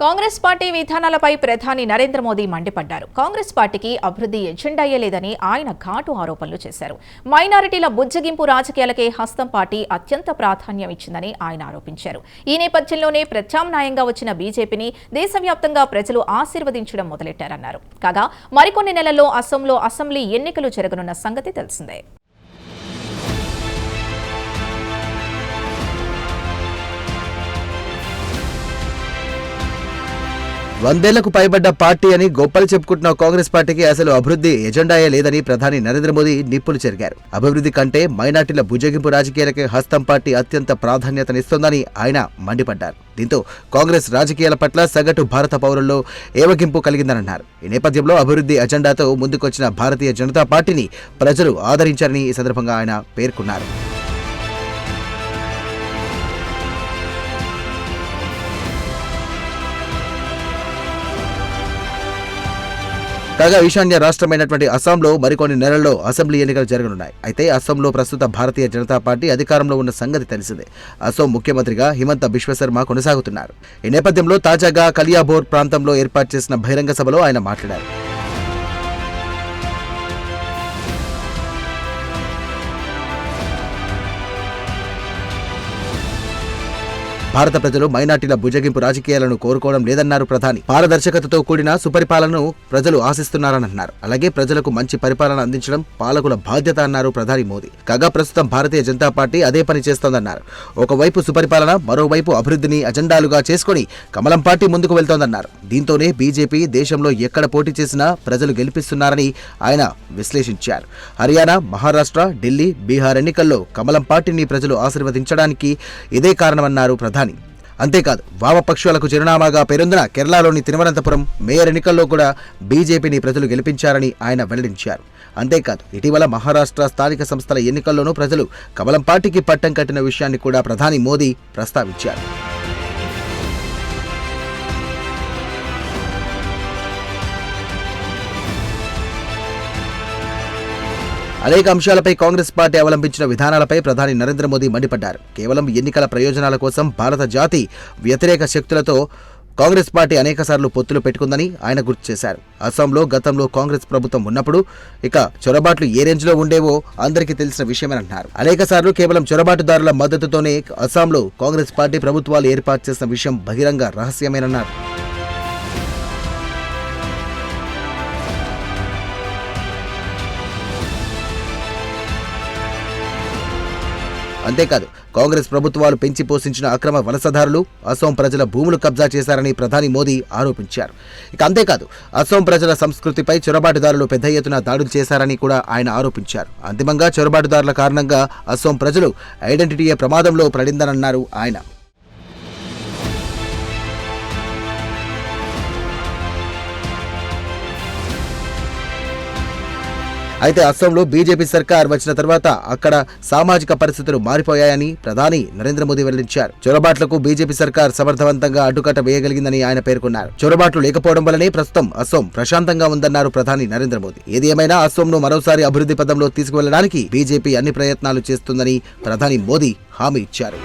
Congress party విధానాలపై ప్రధాని నరేంద్ర మోదీ మండిపడ్డారు. కాంగ్రెస్ పార్టీకి అభివృద్ధి ఎజెండాయే లేదని ఆయన ఘాటు ఆరోపణలు చేశారు. మైనారిటీల బుజ్జగింపు రాజకీయాలకే హస్తం పార్టీ అత్యంత ప్రాధాన్యం ఇచ్చిందని ఆయన ఆరోపించారు. ఈ నేపథ్యంలోనే ప్రత్యామ్నాయంగా వచ్చిన బీజేపీని దేశవ్యాప్తంగా ప్రజలు ఆశీర్వదించడం మొదలెట్టారన్నారు. కాగా మరికొన్ని నెలల్లో అసోంలో అసెంబ్లీ ఎన్నికలు జరగనున్న సంగతి తెలిసిందే. వందేళ్లకు పైబడ్డ పార్టీ అని గొప్పలు చెప్పుకుంటున్న కాంగ్రెస్ పార్టీకి అసలు అభివృద్ధి ఎజెండాయే లేదని ప్రధాని నరేంద్ర మోదీ నిప్పులు చెరిగారు. అభివృద్ధి కంటే మైనార్టీల బుజ్జగింపు రాజకీయాలకే హస్తం పార్టీ అత్యంత ప్రాధాన్యతనిస్తోందని ఆయన మండిపడ్డారు. దీంతో కాంగ్రెస్ రాజకీయాల పట్ల సగటు భారత పౌరుల్లో ఏవగింపు కలిగిందన్నారు. ఈ నేపథ్యంలో అభివృద్ధి అజెండాతో ముందుకొచ్చిన భారతీయ జనతా పార్టీని ప్రజలు ఆదరించారని ఈ సందర్భంగా ఆయన పేర్కొన్నారు. కాగా ఈశాన్య రాష్ట్రమైనటువంటి అస్సాంలో మరికొన్ని నెలల్లో అసెంబ్లీ ఎన్నికలు జరగనున్నాయి. అయితే అస్సాంలో ప్రస్తుత భారతీయ జనతా పార్టీ అధికారంలో ఉన్న సంగతి తెలిసిందే. అస్సాం ముఖ్యమంత్రిగా హిమంత బిశ్వ శర్మ కొనసాగుతున్నారు. ఈ నేపథ్యంలో తాజాగా కలియాబోర్ ప్రాంతంలో ఏర్పాటు చేసిన బహిరంగ సభలో ఆయన మాట్లాడారు. భారత ప్రజలు మైనార్టీల బుజ్జగింపు రాజకీయాలను కోరుకోవడం లేదన్నారు ప్రధాని. పారదర్శకతతో కూడిన సుపరిపాలనను ప్రజలు ఆశిస్తున్నారన్నారు. అలాగే ప్రజలకు మంచి పరిపాలన అందించడం పాలకుల బాధ్యత అన్నారు ప్రధాని మోదీ. కాగా ప్రస్తుతం భారతీయ జనతా పార్టీ అదే పని చేస్తోందన్నారు. ఒకవైపు సుపరిపాలన, మరోవైపు అభివృద్ధిని అజెండాలుగా చేసుకుని కమలం పార్టీ ముందుకు వెళ్తోందన్నారు. దీంతోనే బీజేపీ దేశంలో ఎక్కడ పోటీ చేసినా ప్రజలు గెలిపిస్తున్నారని ఆయన విశ్లేషించారు. హర్యానా, మహారాష్ట్ర, ఢిల్లీ, బీహార్ ఎన్నికల్లో కమలం పార్టీని ప్రజలు ఆశీర్వదించడానికి ఇదే కారణమన్నారు ప్రధాని. అంతేకాదు, వామపక్షాలకు చిరునామాగా పేరొందిన కేరళలోని తిరువనంతపురం మేయర్ ఎన్నికల్లో కూడా బీజేపీని ప్రజలు గెలిపించారని ఆయన వెల్లడించారు. అంతేకాదు, ఇటీవల మహారాష్ట్ర స్థానిక సంస్థల ఎన్నికల్లోనూ ప్రజలు కమలం పార్టీకి పట్టం కట్టిన విషయాన్ని కూడా ప్రధాని మోదీ ప్రస్తావించారు. అనేక అంశాలపై కాంగ్రెస్ పార్టీ అవలంబించిన విధానాలపై ప్రధాని నరేంద్ర మోదీ మండిపడ్డారు. కేవలం ఎన్నికల ప్రయోజనాల కోసం భారత జాతి వ్యతిరేక శక్తులతో కాంగ్రెస్ పార్టీ అనేకసార్లు పొత్తులు పెట్టుకుందని ఆయన గుర్తు చేశారు. అస్సాంలో గతంలో కాంగ్రెస్ ప్రభుత్వం ఉన్నప్పుడు ఇక చొరబాట్లు ఏ రేంజ్లో ఉండేవో అందరికీ తెలిసిన విషయమేనంటున్నారు. అనేకసార్లు కేవలం చొరబాటుదారుల మద్దతుతోనే అస్సాంలో కాంగ్రెస్ పార్టీ ప్రభుత్వాలు ఏర్పాటు చేసిన విషయం బహిరంగ రహస్యమేనన్నారు. అంతేకాదు, కాంగ్రెస్ ప్రభుత్వాలు పెంచి పోషించిన అక్రమ వలసదారులు అస్సాం ప్రజల భూములు కబ్జా చేశారని ప్రధాని మోదీ ఆరోపించారు. అంతేకాదు, అస్సాం ప్రజల సంస్కృతిపై చొరబాటుదారులు పెద్ద ఎత్తున దాడులు చేశారని కూడా ఆయన ఆరోపించారు. అంతిమంగా చొరబాటుదారుల కారణంగా అస్సాం ప్రజలు ఐడెంటిటీయే ప్రమాదంలో పడిందనన్నారు ఆయన. అయితే అస్సాంలో బీజేపీ సర్కార్ వచ్చిన తర్వాత అక్కడ సామాజిక పరిస్థితులు మారిపోయాయని ప్రధాని నరేంద్ర మోదీ వెల్లడించారు. చొరబాట్లకు బీజేపీ సర్కార్ సమర్థవంతంగా అడ్డుకట్ట వేయగలిగిందని ఆయన పేర్కొన్నారు. చొరబాట్లు లేకపోవడం వల్లనే ప్రస్తుతం అస్సాం ప్రశాంతంగా ఉందన్నారు ప్రధాని నరేంద్ర మోదీ. ఏది ఏమైనా అస్సాంను మరోసారి అభివృద్ధి పదంలో తీసుకువెళ్లడానికి బీజేపీ అన్ని ప్రయత్నాలు చేస్తుందని ప్రధాని మోదీ హామీ ఇచ్చారు.